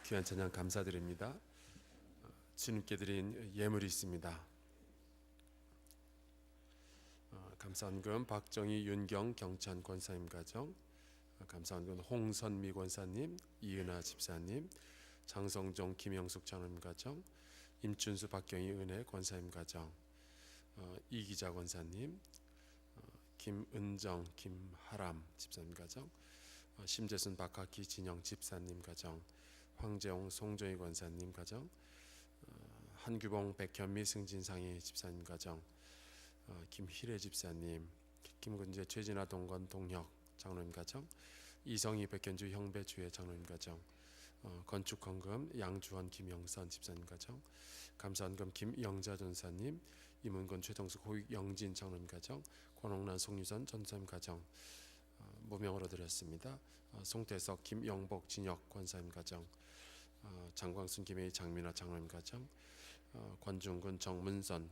귀한 찬양 감사드립니다. 주님께 드린 예물이 있습니다. 감사원금 박정희, 윤경, 경찬 권사님 가정, 감사원금 홍선미 권사님, 이은하 집사님, 장성종, 김영숙 장로님 가정, 임춘수, 박경희, 은혜 권사님 가정, 이기자 권사님, 김은정, 김하람 집사님 가정, 심재순, 박학기, 진영 집사님 가정, 황재홍, 송정희 권사님 가정, 한규봉, 백현미, 승진상희 집사님 가정, 김희래 집사님, 김근재, 최진아, 동건, 동혁 장로님 가정, 이성희, 백현주, 형배, 주혜 장로님 가정, 건축헌금 양주원, 김영선 집사님 가정, 감사헌금 김영자 전사님, 임은건, 최동숙, 호익, 영진 장로님 가정, 권홍란, 송유선 전사님 가정 무명으로 드렸습니다. 송태석, 김영복, 진혁 권사님 가정, 장광순, 김혜희, 장민아 장로님 가정, 권중근, 정문선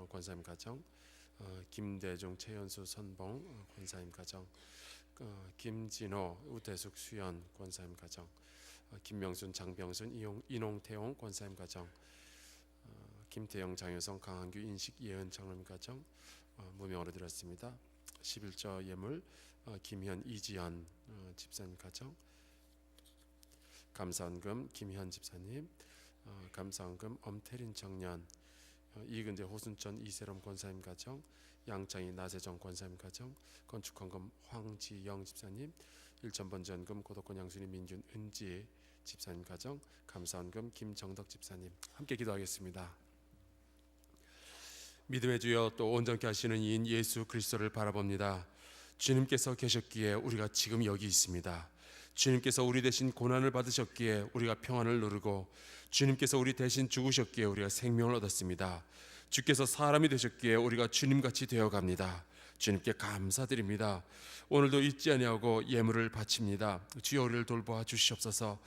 권사님 가정, 김대중, 최현수, 선봉 권사님 가정, 김진호, 우태숙, 수연 권사님 가정, 김명순, 장병순, 이농태용 권사님 가정, 김태영, 장효성, 강한규, 인식, 예은 장로님 가정 무명으로 드렸습니다. 11조 예물 김현, 이지연 집사님 가정, 감사헌금 김현 집사님, 감사헌금 엄태린 청년, 이근재, 호순천, 이세롬 권사님 가정, 양창희, 나세정 권사님 가정, 건축헌금 황지영 집사님, 일천번지연금 고독권 양순이, 민준, 은지 집사님 가정, 감사헌금 김정덕 집사님. 함께 기도하겠습니다. 믿음의 주여, 또 온전케 하시는 이인 예수 그리스도를 바라봅니다. 주님께서 계셨기에 우리가 지금 여기 있습니다. 주님께서 우리 대신 고난을 받으셨기에 우리가 평안을 누리고, 주님께서 우리 대신 죽으셨기에 우리가 생명을 얻었습니다. 주께서 사람이 되셨기에 우리가 주님같이 되어갑니다. 주님께 감사드립니다. 오늘도 잊지 아니하고 예물을 바칩니다. 주여, 우리를 돌보아 주시옵소서.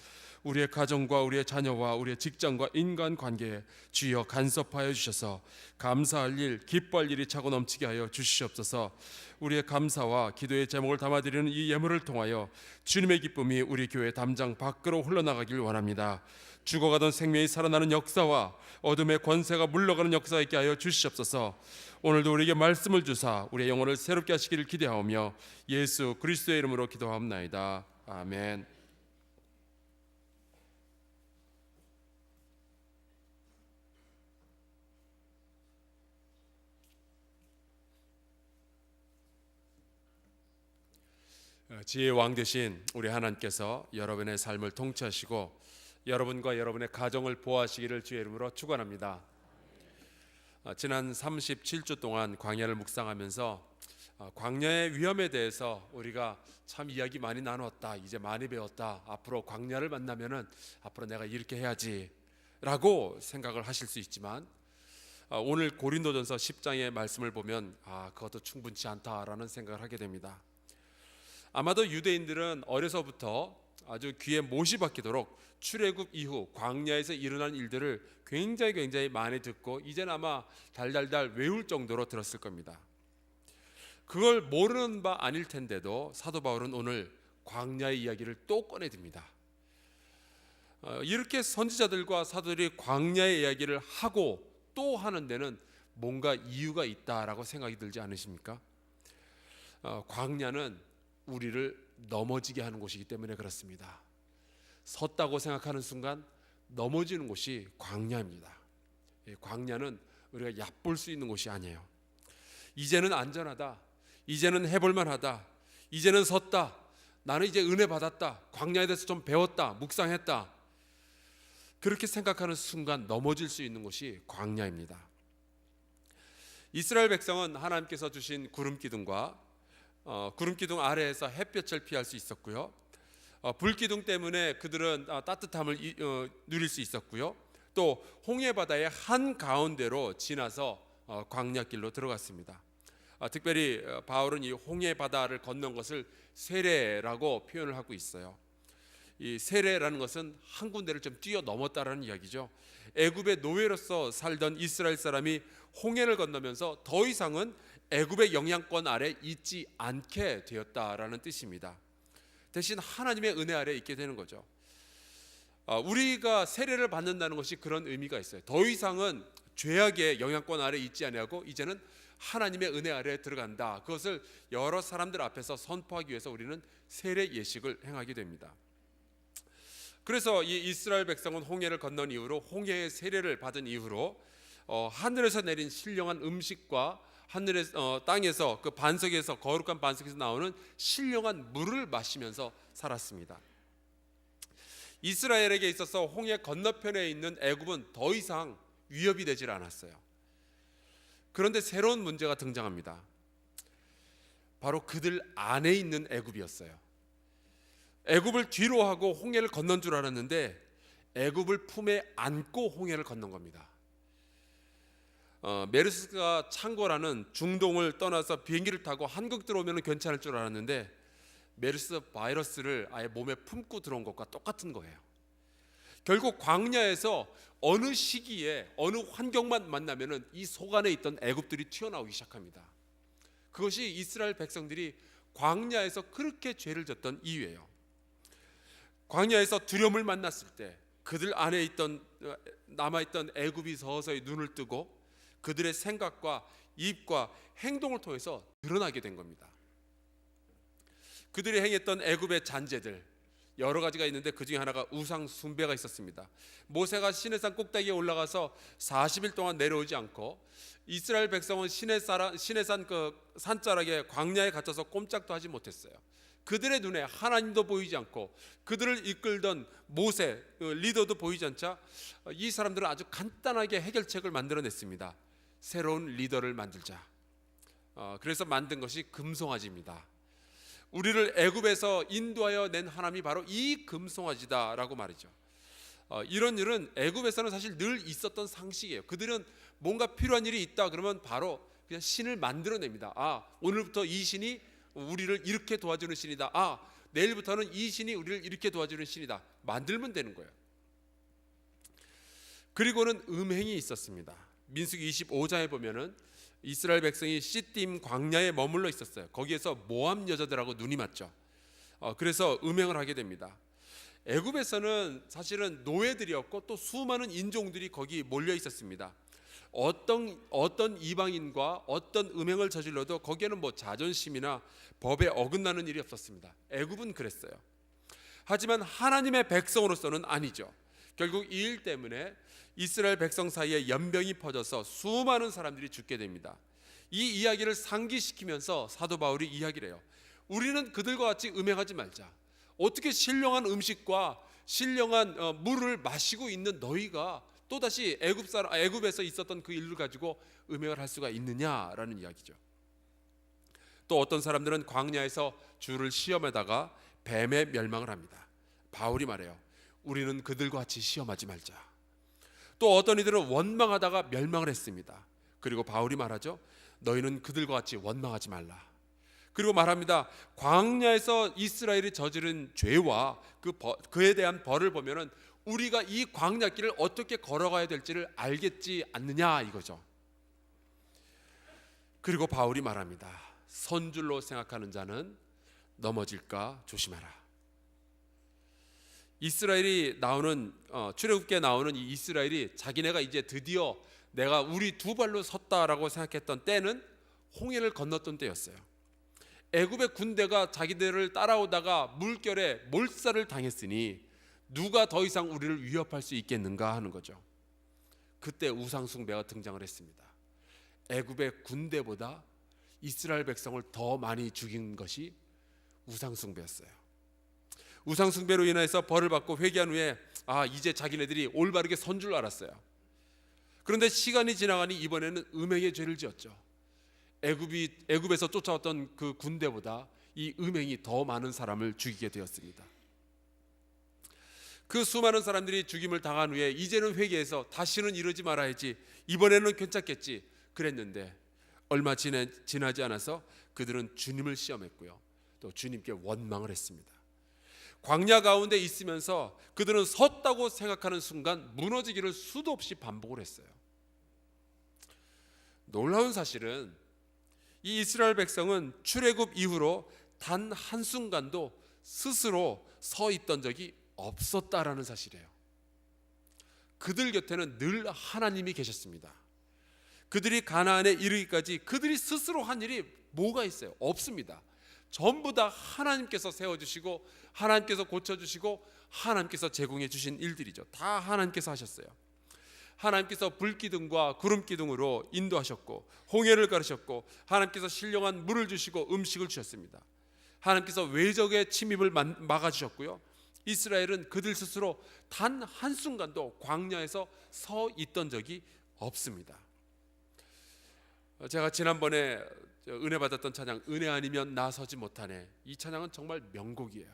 우리의 가정과 우리의 자녀와 우리의 직장과 인간관계에 주여 간섭하여 주셔서 감사할 일, 기뻐할 일이 차고 넘치게 하여 주시옵소서. 우리의 감사와 기도의 제목을 담아드리는 이 예물을 통하여 주님의 기쁨이 우리 교회 담장 밖으로 흘러나가길 원합니다. 죽어가던 생명이 살아나는 역사와 어둠의 권세가 물러가는 역사가 있게 하여 주시옵소서. 오늘도 우리에게 말씀을 주사 우리의 영혼을 새롭게 하시기를 기대하오며 예수 그리스도의 이름으로 기도하옵나이다. 아멘. 지혜의 왕 되신 우리 하나님께서 여러분의 삶을 통치하시고 여러분과 여러분의 가정을 보호하시기를 주의 이름으로 축원합니다. 지난 37주 동안 광야를 묵상하면서 광야의 위험에 대해서 우리가 참 이야기 많이 나눴다. 이제 많이 배웠다. 앞으로 광야를 만나면은 앞으로 내가 이렇게 해야지 라고 생각을 하실 수 있지만, 오늘 고린도전서 10장의 말씀을 보면 그것도 충분치 않다라는 생각을 하게 됩니다. 아마도 유대인들은 어려서부터 아주 귀에 못이 박히도록 출애굽 이후 광야에서 일어난 일들을 굉장히 많이 듣고 이제는 아마 달달달 외울 정도로 들었을 겁니다. 그걸 모르는 바 아닐 텐데도 사도 바울은 오늘 광야의 이야기를 또 꺼내듭니다. 이렇게 선지자들과 사도들이 광야의 이야기를 하고 또 하는 데는 뭔가 이유가 있다라고 생각이 들지 않으십니까? 광야는 우리를 넘어지게 하는 곳이기 때문에 그렇습니다. 섰다고 생각하는 순간 넘어지는 곳이 광야입니다. 광야는 우리가 얕볼 수 있는 곳이 아니에요. 이제는 안전하다, 이제는 해볼만하다, 이제는 섰다, 나는 이제 은혜 받았다, 광야에 대해서 좀 배웠다, 묵상했다, 그렇게 생각하는 순간 넘어질 수 있는 곳이 광야입니다. 이스라엘 백성은 하나님께서 주신 구름기둥과 구름기둥 아래에서 햇볕을 피할 수 있었고요, 불기둥 때문에 그들은 따뜻함을 누릴 수 있었고요, 또 홍해바다의 한가운데로 지나서 광야길로 들어갔습니다. 특별히 바울은 이 홍해바다를 건넌 것을 세례라고 표현을 하고 있어요. 이 세례라는 것은 한 군데를 좀 뛰어넘었다라는 이야기죠. 애굽의 노예로서 살던 이스라엘 사람이 홍해를 건너면서 더 이상은 애굽의 영향권 아래 있지 않게 되었다라는 뜻입니다. 대신 하나님의 은혜 아래 있게 되는 거죠. 우리가 세례를 받는다는 것이 그런 의미가 있어요. 더 이상은 죄악의 영향권 아래 있지 아니하고 이제는 하나님의 은혜 아래에 들어간다. 그것을 여러 사람들 앞에서 선포하기 위해서 우리는 세례 예식을 행하게 됩니다. 그래서 이 이스라엘 백성은 홍해를 건넌 이후로 홍해의 세례를 받은 이후로 하늘에서 내린 신령한 음식과 하늘의 땅에서 그 반석에서 거룩한 반석에서 나오는 신령한 물을 마시면서 살았습니다. 이스라엘에게 있어서 홍해 건너편에 있는 애굽은 더 이상 위협이 되질 않았어요. 그런데 새로운 문제가 등장합니다. 바로 그들 안에 있는 애굽이었어요. 애굽을 뒤로 하고 홍해를 건넌 줄 알았는데 애굽을 품에 안고 홍해를 건넌 겁니다. 메르스가 창궐하는 중동을 떠나서 비행기를 타고 한국 들어오면 괜찮을 줄 알았는데 메르스 바이러스를 아예 몸에 품고 들어온 것과 똑같은 거예요. 결국 광야에서 어느 시기에 어느 환경만 만나면은 이 속 안에 있던 애굽들이 튀어나오기 시작합니다. 그것이 이스라엘 백성들이 광야에서 그렇게 죄를 졌던 이유예요. 광야에서 두려움을 만났을 때 그들 안에 남아있던 애굽이 서서히 눈을 뜨고 그들의 생각과 입과 행동을 통해서 드러나게 된 겁니다. 그들이 행했던 애굽의 잔재들 여러 가지가 있는데 그 중에 하나가 우상 숭배가 있었습니다. 모세가 시내산 꼭대기에 올라가서 40일 동안 내려오지 않고 이스라엘 백성은 시내산 그 산자락에 광야에 갇혀서 꼼짝도 하지 못했어요. 그들의 눈에 하나님도 보이지 않고 그들을 이끌던 모세 리더도 보이지 않자 이 사람들은 아주 간단하게 해결책을 만들어냈습니다. 새로운 리더를 만들자. 그래서 만든 것이 금송아지입니다. 우리를 애굽에서 인도하여 낸 하나님이 바로 이 금송아지다라고 말이죠. 이런 일은 애굽에서는 사실 늘 있었던 상식이에요. 그들은 뭔가 필요한 일이 있다 그러면 바로 그냥 신을 만들어냅니다. 오늘부터 이 신이 우리를 이렇게 도와주는 신이다. 내일부터는 이 신이 우리를 이렇게 도와주는 신이다. 만들면 되는 거예요. 그리고는 음행이 있었습니다. 민수기 25장에 보면은 이스라엘 백성이 시딤 광야에 머물러 있었어요. 거기에서 모압 여자들하고 눈이 맞죠. 그래서 음행을 하게 됩니다. 애굽에서는 사실은 노예들이었고 또 수많은 인종들이 거기 몰려 있었습니다. 어떤 이방인과 어떤 음행을 저질러도 거기에는 자존심이나 법에 어긋나는 일이 없었습니다. 애굽은 그랬어요. 하지만 하나님의 백성으로서는 아니죠. 결국 이 일 때문에 이스라엘 백성 사이에 연병이 퍼져서 수많은 사람들이 죽게 됩니다. 이 이야기를 상기시키면서 사도 바울이 이야기를 해요. 우리는 그들과 같이 음행하지 말자. 어떻게 신령한 음식과 신령한 물을 마시고 있는 너희가 또다시 애굽에서 있었던 그 일을 가지고 음행을 할 수가 있느냐라는 이야기죠. 또 어떤 사람들은 광야에서 주를 시험하다가 뱀에 멸망을 합니다. 바울이 말해요. 우리는 그들과 같이 시험하지 말자. 또 어떤 이들은 원망하다가 멸망을 했습니다. 그리고 바울이 말하죠. 너희는 그들과 같이 원망하지 말라. 그리고 말합니다. 광야에서 이스라엘이 저지른 죄와 그에 대한 벌을 보면은 우리가 이 광야길을 어떻게 걸어가야 될지를 알겠지 않느냐 이거죠. 그리고 바울이 말합니다. 선줄로 생각하는 자는 넘어질까 조심하라. 이스라엘이 나오는 출애굽기에 나오는 이 이스라엘이 자기네가 이제 드디어 내가 우리 두 발로 섰다라고 생각했던 때는 홍해를 건넜던 때였어요. 애굽의 군대가 자기들을 따라오다가 물결에 몰살을 당했으니 누가 더 이상 우리를 위협할 수 있겠는가 하는 거죠. 그때 우상 숭배가 등장을 했습니다. 애굽의 군대보다 이스라엘 백성을 더 많이 죽인 것이 우상 숭배였어요. 우상 숭배로 인해서 벌을 받고 회개한 후에 이제 자기네들이 올바르게 선 줄 알았어요. 그런데 시간이 지나가니 이번에는 음행의 죄를 지었죠. 애굽에서 쫓아왔던 그 군대보다 이 음행이 더 많은 사람을 죽이게 되었습니다. 그 수많은 사람들이 죽임을 당한 후에 이제는 회개해서 다시는 이러지 말아야지, 이번에는 괜찮겠지 그랬는데 얼마 지나지 않아서 그들은 주님을 시험했고요. 또 주님께 원망을 했습니다. 광야 가운데 있으면서 그들은 섰다고 생각하는 순간 무너지기를 수도 없이 반복을 했어요. 놀라운 사실은 이 이스라엘 백성은 출애굽 이후로 단 한순간도 스스로 서 있던 적이 없었다라는 사실이에요. 그들 곁에는 늘 하나님이 계셨습니다. 그들이 가나안에 이르기까지 그들이 스스로 한 일이 뭐가 있어요? 없습니다. 전부 다 하나님께서 세워주시고 하나님께서 고쳐주시고 하나님께서 제공해 주신 일들이죠. 다 하나님께서 하셨어요. 하나님께서 불기둥과 구름기둥으로 인도하셨고 홍해를 가르셨고 하나님께서 신령한 물을 주시고 음식을 주셨습니다. 하나님께서 외적의 침입을 막아주셨고요. 이스라엘은 그들 스스로 단 한순간도 광야에서 서 있던 적이 없습니다. 제가 지난번에 은혜 받았던 찬양 은혜 아니면 나 서지 못하네, 이 찬양은 정말 명곡이에요.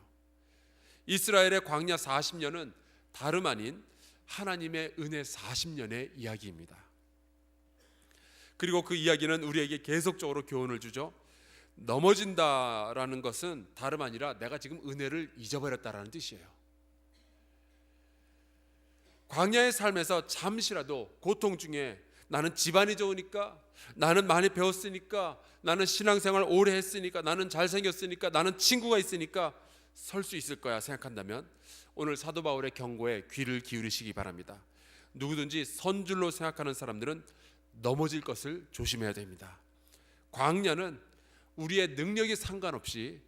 이스라엘의 광야 40년은 다름 아닌 하나님의 은혜 40년의 이야기입니다. 그리고 그 이야기는 우리에게 계속적으로 교훈을 주죠. 넘어진다라는 것은 다름 아니라 내가 지금 은혜를 잊어버렸다라는 뜻이에요. 광야의 삶에서 잠시라도 고통 중에 나는 집안이 좋으니까, 나는 많이 배웠으니까, 나는 신앙생활 오래 했으니까, 나는 잘생겼으니까, 나는 친구가 있으니까 설 수 있을 거야 생각한다면 오늘 사도 바울의 경고에 귀를 기울이시기 바랍니다. 누구든지 선줄로 생각하는 사람들은 넘어질 것을 조심해야 됩니다. 광야는 우리의 능력이 상관없이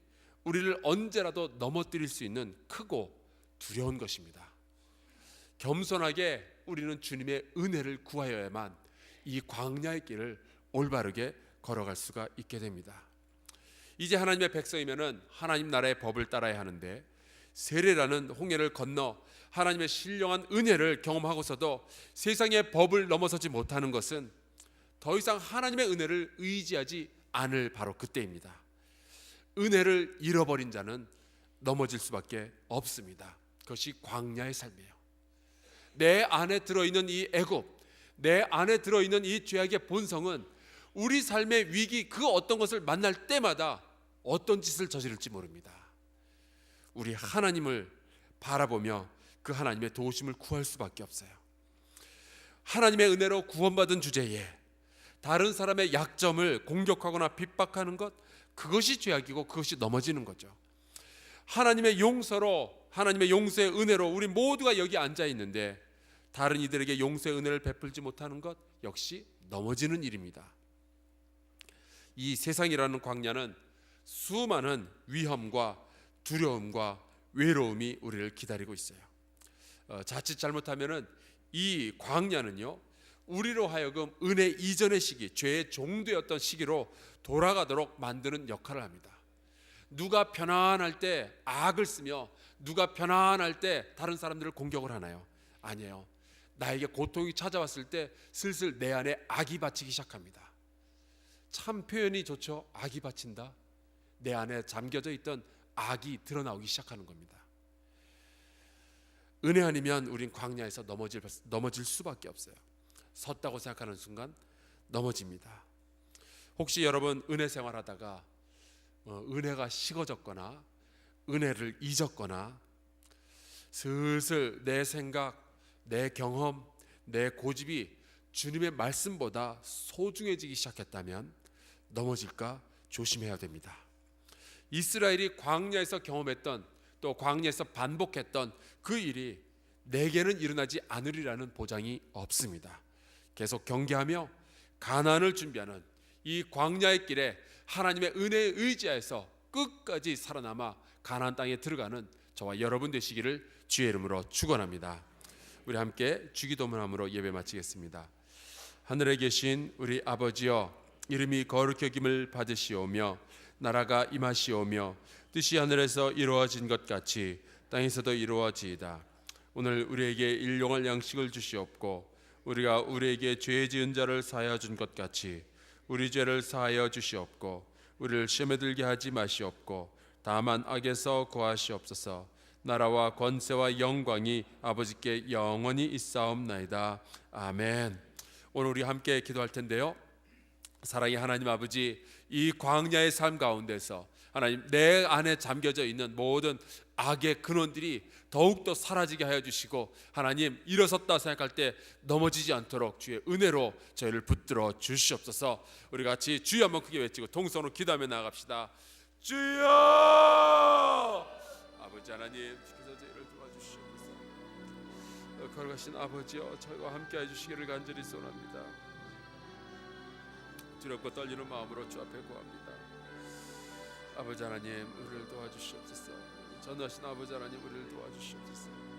우리를 언제라도 넘어뜨릴 수 있는 크고 두려운 것입니다. 겸손하게 우리는 주님의 은혜를 구하여야만 이 광야의 길을 올바르게 걸어갈 수가 있게 됩니다. 이제 하나님의 백성이면은 하나님 나라의 법을 따라야 하는데, 세례라는 홍해를 건너 하나님의 신령한 은혜를 경험하고서도 세상의 법을 넘어서지 못하는 것은 더 이상 하나님의 은혜를 의지하지 않을 바로 그때입니다. 은혜를 잃어버린 자는 넘어질 수밖에 없습니다. 그것이 광야의 삶이에요. 내 안에 들어있는 이 애굽, 내 안에 들어있는 이 죄악의 본성은 우리 삶의 위기 그 어떤 것을 만날 때마다 어떤 짓을 저지를지 모릅니다. 우리 하나님을 바라보며 그 하나님의 도우심을 구할 수밖에 없어요. 하나님의 은혜로 구원받은 주제에 다른 사람의 약점을 공격하거나 핍박하는 것, 그것이 죄악이고 그것이 넘어지는 거죠. 하나님의 용서로, 하나님의 용서의 은혜로 우리 모두가 여기 앉아 있는데 다른 이들에게 용서의 은혜를 베풀지 못하는 것 역시 넘어지는 일입니다. 이 세상이라는 광야는 수많은 위험과 두려움과 외로움이 우리를 기다리고 있어요. 자칫 잘못하면은 이 광야는요, 우리로 하여금 은혜 이전의 시기, 죄의 종되었던 시기로 돌아가도록 만드는 역할을 합니다. 누가 편안할 때 악을 쓰며 누가 편안할 때 다른 사람들을 공격을 하나요? 아니에요. 나에게 고통이 찾아왔을 때 슬슬 내 안에 악이 받치기 시작합니다. 참 표현이 좋죠. 악이 받친다. 내 안에 잠겨져 있던 악이 드러나오기 시작하는 겁니다. 은혜 아니면 우린 광야에서 넘어질 수밖에 없어요. 섰다고 생각하는 순간 넘어집니다. 혹시 여러분 은혜 생활하다가 은혜가 식어졌거나 은혜를 잊었거나 슬슬 내 생각, 내 경험, 내 고집이 주님의 말씀보다 소중해지기 시작했다면 넘어질까 조심해야 됩니다. 이스라엘이 광야에서 경험했던, 또 광야에서 반복했던 그 일이 내게는 일어나지 않으리라는 보장이 없습니다. 계속 경계하며 가나안을 준비하는 이 광야의 길에 하나님의 은혜에 의지하여서 끝까지 살아남아 가나안 땅에 들어가는 저와 여러분 되시기를 주의 이름으로 축원합니다. 우리 함께 주기도문함으로 예배 마치겠습니다. 하늘에 계신 우리 아버지여, 이름이 거룩히 여김을 받으시오며 나라가 임하시오며 뜻이 하늘에서 이루어진 것 같이 땅에서도 이루어지이다. 오늘 우리에게 일용할 양식을 주시옵고 우리가 우리에게 죄 지은 자를 사하여 준 것 같이 우리 죄를 사하여 주시옵고 우리를 시험에 들게 하지 마시옵고 다만 악에서 구하시옵소서. 나라와 권세와 영광이 아버지께 영원히 있사옵나이다. 아멘. 오늘 우리 함께 기도할 텐데요, 사랑의 하나님 아버지, 이 광야의 삶 가운데서 하나님, 내 안에 잠겨져 있는 모든 악의 근원들이 더욱더 사라지게 하여 주시고, 하나님, 일어섰다 생각할 때 넘어지지 않도록 주의 은혜로 저희를 붙들어 주시옵소서. 우리 같이 주여 한번 크게 외치고 동성으로 기도하며 나아갑시다. 주여! 아버지 하나님, 주께서 저희를 도와주시옵소서. 걸어가신 아버지여, 저희와 함께 해주시기를 간절히 소원합니다. 두렵고 떨리는 마음으로 주 앞에 구합니다. 아버지 하나님, 우리를 도와주시옵소서. 전능하신 아버지 하나님, 우리를 도와주시옵소서.